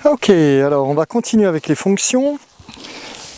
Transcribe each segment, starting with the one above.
Ok, alors on va continuer avec les fonctions.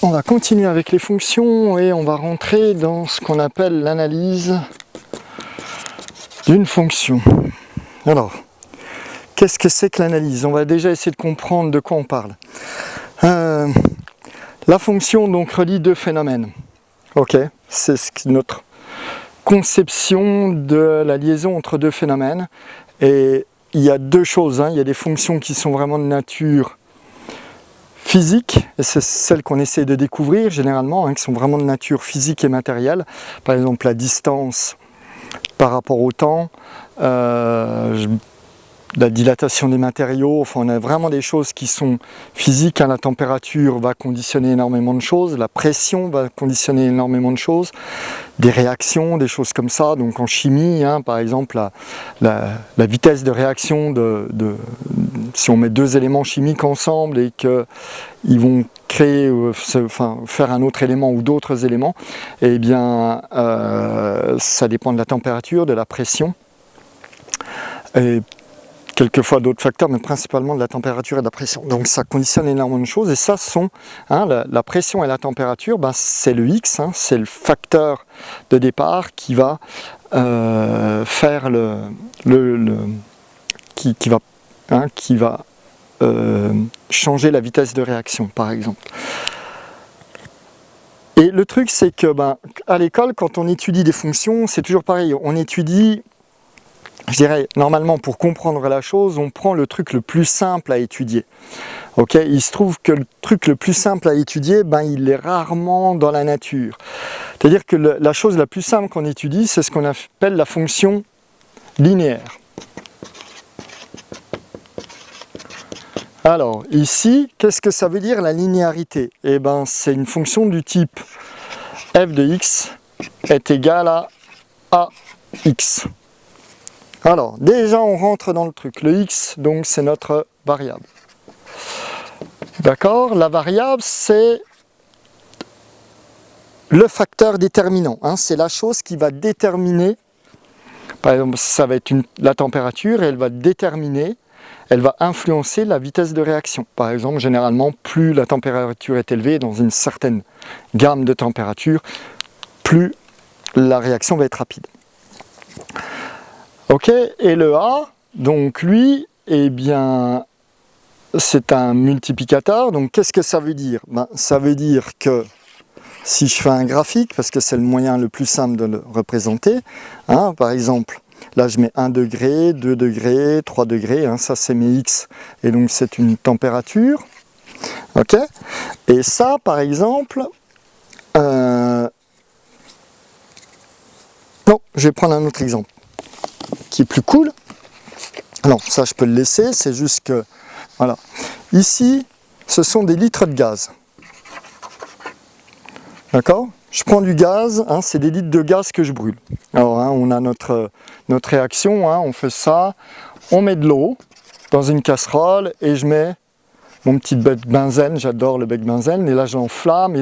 On va continuer avec les fonctions et on va rentrer dans ce qu'on appelle l'analyse d'une fonction. Alors, qu'est-ce que c'est que l'analyse? On va déjà essayer de comprendre de quoi on parle. La fonction donc relie deux phénomènes. Ok, c'est notre conception de la liaison entre deux phénomènes. Et il y a deux choses, hein. Il y a des fonctions qui sont vraiment de nature physique, et c'est celles qu'on essaie de découvrir généralement, hein, qui sont vraiment de nature physique et matérielle. Par exemple la distance par rapport au temps, la dilatation des matériaux, enfin on a vraiment des choses qui sont physiques, hein. La température va conditionner énormément de choses, la pression va conditionner énormément de choses, des réactions, des choses comme ça. Donc en chimie, hein, par exemple la vitesse de réaction si on met deux éléments chimiques ensemble et qu'ils vont créer, faire un autre élément ou d'autres éléments, eh bien ça dépend de la température, de la pression, et quelquefois d'autres facteurs, mais principalement de la température et de la pression. Donc ça conditionne énormément de choses, et ça sont, hein, la pression et la température, ben, c'est le X, hein, c'est le facteur de départ qui va faire qui va changer la vitesse de réaction, par exemple. Et le truc, c'est que à l'école, quand on étudie des fonctions, c'est toujours pareil, on étudie, je dirais, normalement, pour comprendre la chose, on prend le truc le plus simple à étudier. Okay, il se trouve que le truc le plus simple à étudier, il est rarement dans la nature. C'est-à-dire que la chose la plus simple qu'on étudie, c'est ce qu'on appelle la fonction linéaire. Alors, ici, qu'est-ce que ça veut dire la linéarité? Eh bien, c'est une fonction du type f de x est égal à ax. Alors, déjà, on rentre dans le truc. Le x, donc, c'est notre variable. D'accord? La variable, c'est le facteur déterminant. Hein, c'est la chose qui va déterminer, par exemple, ça va être la température, et elle va déterminer, elle va influencer la vitesse de réaction. Par exemple, généralement, plus la température est élevée dans une certaine gamme de température, plus la réaction va être rapide. Ok, et le A, donc lui, eh bien, c'est un multiplicateur. Donc qu'est-ce que ça veut dire? Ça veut dire que si je fais un graphique, parce que c'est le moyen le plus simple de le représenter, hein, par exemple, là je mets 1 degré, 2 degrés, 3 degrés, hein, ça c'est mes X, et donc c'est une température. Ok, et ça par exemple, non, je vais prendre un autre exemple qui est plus cool. Non, ça je peux le laisser, c'est juste que, voilà. Ici, ce sont des litres de gaz. D'accord? Je prends du gaz, hein, c'est des litres de gaz que je brûle. Alors, hein, on a notre réaction, hein, on fait ça, on met de l'eau dans une casserole et je mets mon petit bec benzène, j'adore le bec benzène, et là j'enflamme,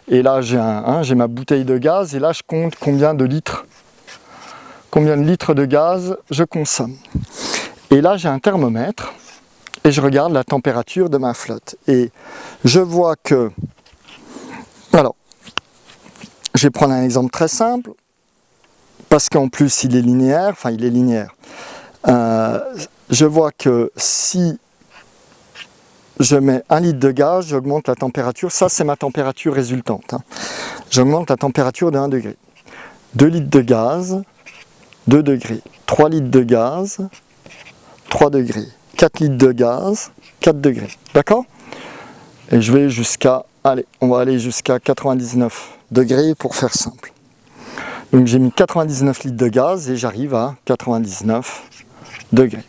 et là j'ai ma bouteille de gaz, et là je compte combien de litres de gaz je consomme. Et là j'ai un thermomètre, et je regarde la température de ma flotte. Et je vois que, alors, je vais prendre un exemple très simple, parce qu'en plus il est linéaire, je vois que si je mets 1 litre de gaz, j'augmente la température, ça c'est ma température résultante. Hein. J'augmente la température de 1 degré. 2 litres de gaz, 2 degrés. 3 litres de gaz, 3 degrés. 4 litres de gaz, 4 degrés. D'accord? Et je vais on va aller jusqu'à 99 degrés pour faire simple. Donc j'ai mis 99 litres de gaz et j'arrive à 99 degrés.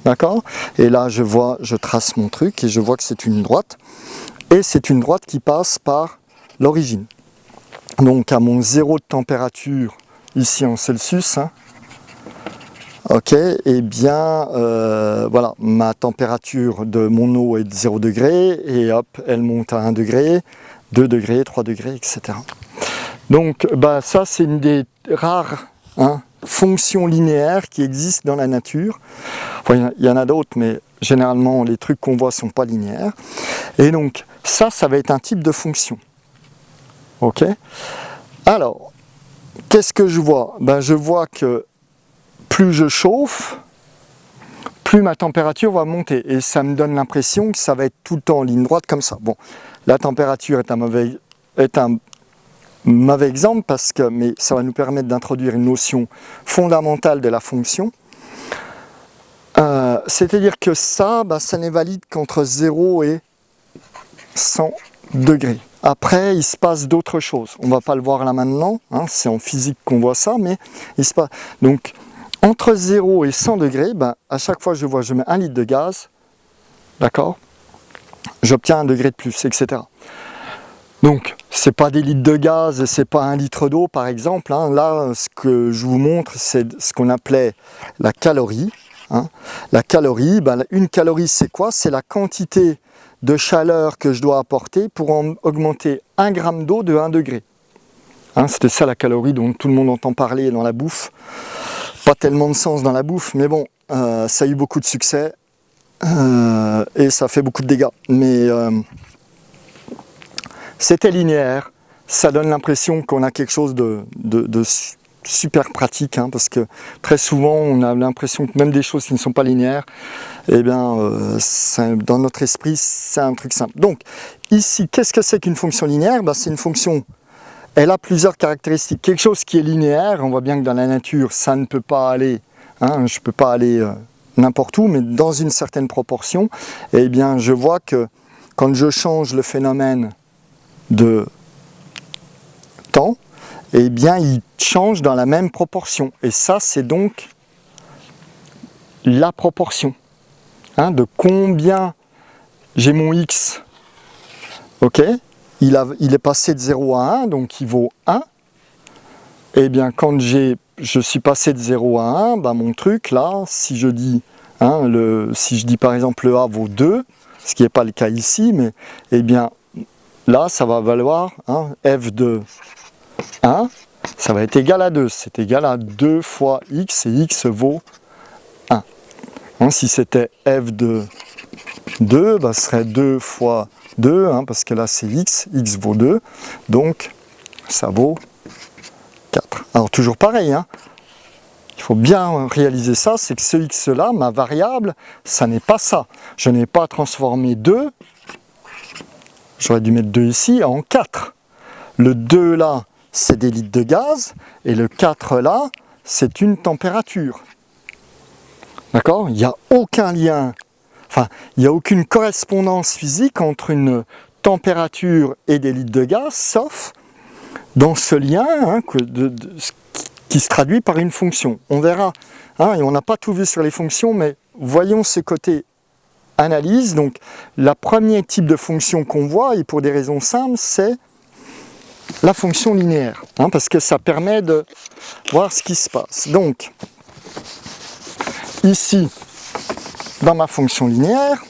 D'accord? Et là je trace mon truc et je vois que c'est une droite. Et c'est une droite qui passe par l'origine. Donc à mon zéro de température, ici en Celsius, hein, ok, et bien voilà, ma température de mon eau est de 0 degré et hop, elle monte à 1 degré, 2 degrés, 3 degrés, etc. Donc ça c'est une des rares fonctions linéaires qui existent dans la nature. Enfin, il y en a d'autres, mais généralement les trucs qu'on voit ne sont pas linéaires. Et donc ça va être un type de fonction. Ok. Alors, qu'est-ce que je vois? Ben, je vois que plus je chauffe, plus ma température va monter. Et ça me donne l'impression que ça va être tout le temps en ligne droite comme ça. Bon, la température est un mauvais exemple, mais ça va nous permettre d'introduire une notion fondamentale de la fonction. C'est-à-dire que ça n'est valide qu'entre 0 et 100 degrés. Après, il se passe d'autres choses. On ne va pas le voir là maintenant, hein, c'est en physique qu'on voit ça, mais il se passe... Donc, entre 0 et 100 degrés, à chaque fois que je mets 1 litre de gaz, d'accord, j'obtiens 1 degré de plus, etc. Donc, ce n'est pas des litres de gaz, ce n'est pas 1 litre d'eau, par exemple. Hein. Là, ce que je vous montre, c'est ce qu'on appelait la calorie. Hein. La calorie, une calorie, c'est quoi? C'est la quantité de chaleur que je dois apporter pour augmenter 1 gramme d'eau de 1 degré. Hein, c'était ça la calorie dont tout le monde entend parler dans la bouffe. Pas tellement de sens dans la bouffe, mais bon, ça a eu beaucoup de succès et ça fait beaucoup de dégâts. Mais c'était linéaire, ça donne l'impression qu'on a quelque chose de super pratique, hein, parce que très souvent on a l'impression que même des choses qui ne sont pas linéaires, eh bien, dans notre esprit, c'est un truc simple. Donc, ici, qu'est-ce que c'est qu'une fonction linéaire? C'est une fonction, elle a plusieurs caractéristiques. Quelque chose qui est linéaire, on voit bien que dans la nature, ça ne peut pas aller, hein, je ne peux pas aller n'importe où, mais dans une certaine proportion, eh bien, je vois que quand je change le phénomène de temps, eh bien, il change dans la même proportion. Et ça, c'est donc la proportion. Hein, de combien j'ai mon x, ok, il est passé de 0 à 1, donc il vaut 1. Et bien quand je suis passé de 0 à 1, mon truc là, si je dis, hein, si je dis par exemple le A vaut 2, ce qui n'est pas le cas ici, mais eh bien là ça va valoir, hein, f de 1, ça va être égal à 2, c'est égal à 2 fois x, et x vaut 1. Hein, si c'était f de 2, ce serait 2 fois 2, hein, parce que là c'est x vaut 2, donc ça vaut 4. Alors toujours pareil, hein, il faut bien réaliser ça, c'est que ce x là, ma variable, ça n'est pas ça. Je n'ai pas transformé 2, j'aurais dû mettre 2 ici, en 4. Le 2 là, c'est des litres de gaz, et le 4 là, c'est une température. D'accord? Il n'y a aucun lien. Enfin, il n'y a aucune correspondance physique entre une température et des litres de gaz, sauf dans ce lien, hein, qui se traduit par une fonction. On verra, hein, et on n'a pas tout vu sur les fonctions, mais voyons ce côté analyse. Donc, le premier type de fonction qu'on voit, et pour des raisons simples, c'est la fonction linéaire, hein, parce que ça permet de voir ce qui se passe. Donc, ici, dans ma fonction linéaire,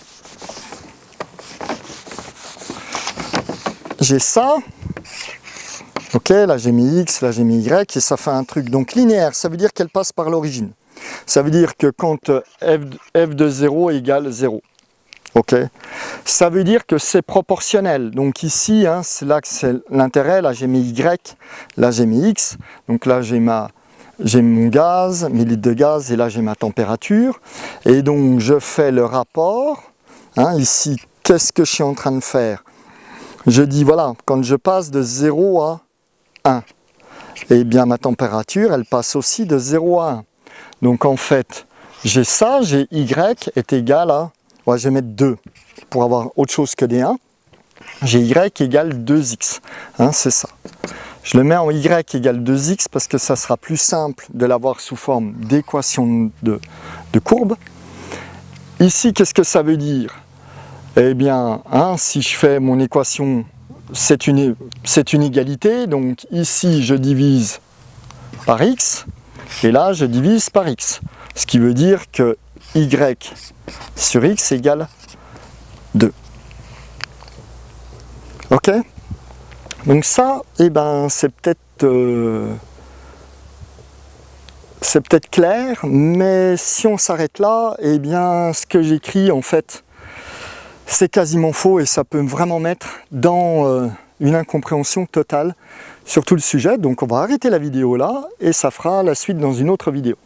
j'ai ça, ok, là j'ai mis x, là j'ai mis y, et ça fait un truc. Donc linéaire, ça veut dire qu'elle passe par l'origine. Ça veut dire que quand f de 0 égale 0, ok, ça veut dire que c'est proportionnel. Donc ici, hein, c'est là que c'est l'intérêt, là j'ai mis y, là j'ai mis x, donc là j'ai mon gaz, mes litres de gaz, et là j'ai ma température. Et donc je fais le rapport. Hein, ici, qu'est-ce que je suis en train de faire? Je dis, voilà, quand je passe de 0 à 1, eh bien ma température, elle passe aussi de 0 à 1. Donc en fait, j'ai ça, j'ai y est égal à, ouais, je vais mettre 2 pour avoir autre chose que des 1. J'ai y égale 2x, hein, c'est ça. Je le mets en y égale 2x parce que ça sera plus simple de l'avoir sous forme d'équation de courbe. Ici, qu'est-ce que ça veut dire? Eh bien, hein, si je fais mon équation, c'est une égalité. Donc ici, je divise par x, et là, je divise par x. Ce qui veut dire que y sur x égale 2. Ok? Donc ça, eh ben, c'est peut-être c'est peut-être clair, mais si on s'arrête là, eh bien ce que j'écris en fait, c'est quasiment faux et ça peut vraiment mettre dans une incompréhension totale sur tout le sujet. Donc on va arrêter la vidéo là et ça fera la suite dans une autre vidéo.